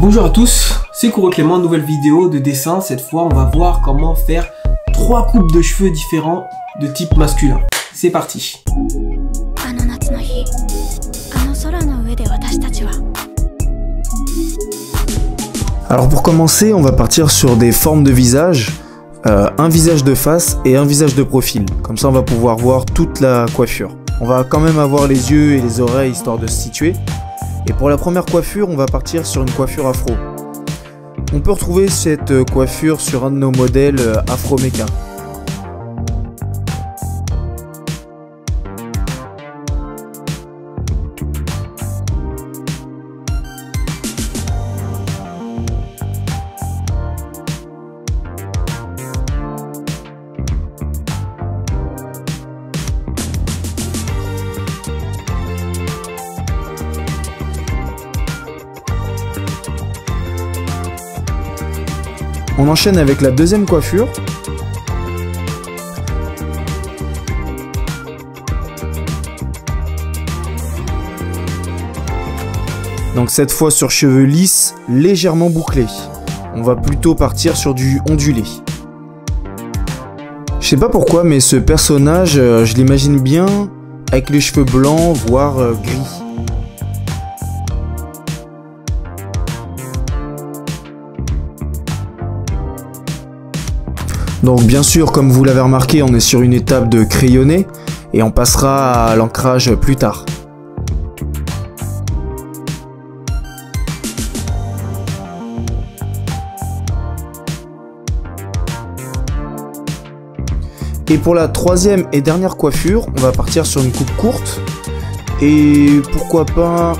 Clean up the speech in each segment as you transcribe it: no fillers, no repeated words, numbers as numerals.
Bonjour à tous, c'est Kuro Clément, nouvelle vidéo de dessin. Cette fois, on va voir comment faire 3 coupes de cheveux différents de type masculin. C'est parti. Alors pour commencer, on va partir sur des formes de visage, un visage de face et un visage de profil. Comme ça, on va pouvoir voir toute la coiffure. On va quand même avoir les yeux et les oreilles histoire de se situer. Et pour la première coiffure, on va partir sur une coiffure afro. On peut retrouver cette coiffure sur un de nos modèles Afro Mecha. On enchaîne avec la deuxième coiffure. Donc cette fois sur cheveux lisses, légèrement bouclés. On va plutôt partir sur du ondulé. Je sais pas pourquoi, mais ce personnage, je l'imagine bien avec les cheveux blancs, voire gris. Donc bien sûr, comme vous l'avez remarqué, on est sur une étape de crayonné et on passera à l'ancrage plus tard. Et pour la troisième et dernière coiffure, on va partir sur une coupe courte et pourquoi pas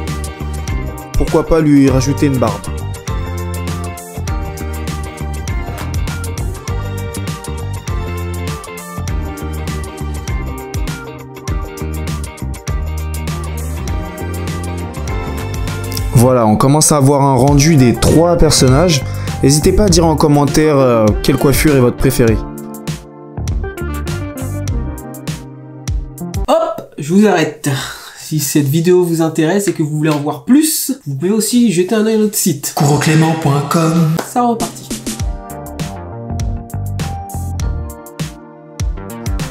lui rajouter une barbe. Voilà, on commence à avoir un rendu des 3 personnages. N'hésitez pas à dire en commentaire quelle coiffure est votre préférée. Hop, je vous arrête. Si cette vidéo vous intéresse et que vous voulez en voir plus, vous pouvez aussi jeter un œil à notre site kuroclement.com. Ça repartit.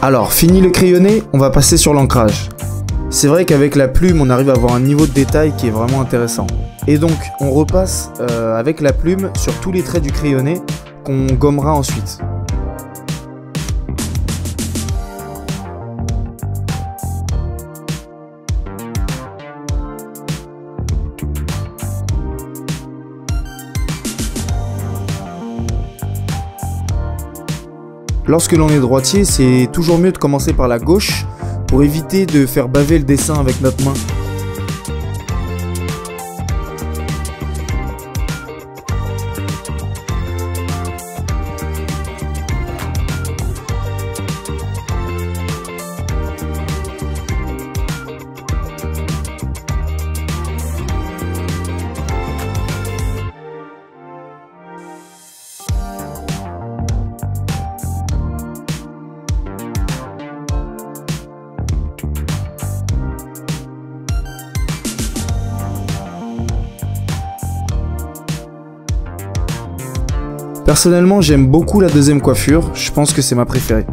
Alors, fini le crayonné, on va passer sur l'ancrage. C'est vrai qu'avec la plume, on arrive à avoir un niveau de détail qui est vraiment intéressant. Et donc, on repasse avec la plume sur tous les traits du crayonné qu'on gommera ensuite. Lorsque l'on est droitier, c'est toujours mieux de commencer par la gauche pour éviter de faire baver le dessin avec notre main. Personnellement, j'aime beaucoup la deuxième coiffure, je pense que c'est ma préférée.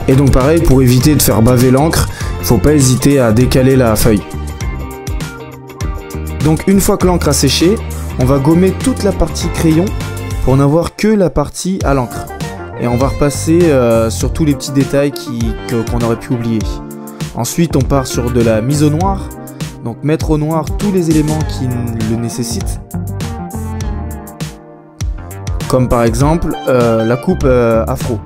Et donc pareil, pour éviter de faire baver l'encre, faut pas hésiter à décaler la feuille. Donc une fois que l'encre a séché, on va gommer toute la partie crayon pour n'avoir que la partie à l'encre. Et on va repasser sur tous les petits détails qu'on aurait pu oublier. Ensuite on part sur de la mise au noir, donc mettre au noir tous les éléments qui le nécessitent. Comme par exemple la coupe afro.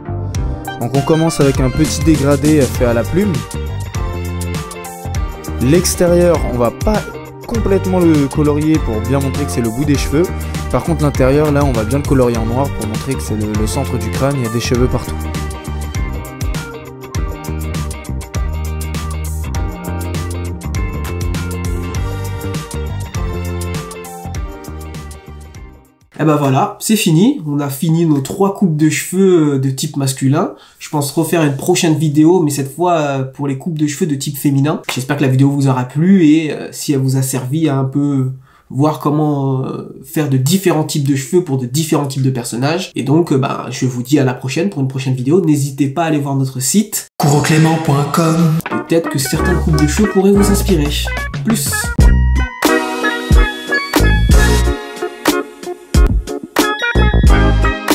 Donc on commence avec un petit dégradé fait à la plume. L'extérieur, on va pas complètement le colorier pour bien montrer que c'est le bout des cheveux. Par contre l'intérieur là on va bien le colorier en noir pour montrer que c'est le centre du crâne, il y a des cheveux partout. Et ben voilà, c'est fini. On a fini nos 3 coupes de cheveux de type masculin. Je pense refaire une prochaine vidéo, mais cette fois pour les coupes de cheveux de type féminin. J'espère que la vidéo vous aura plu et si elle vous a servi à un peu voir comment faire de différents types de cheveux pour de différents types de personnages. Et donc, je vous dis à la prochaine pour une prochaine vidéo. N'hésitez pas à aller voir notre site, couroclément.com. Peut-être que certaines coupes de cheveux pourraient vous inspirer. Plus.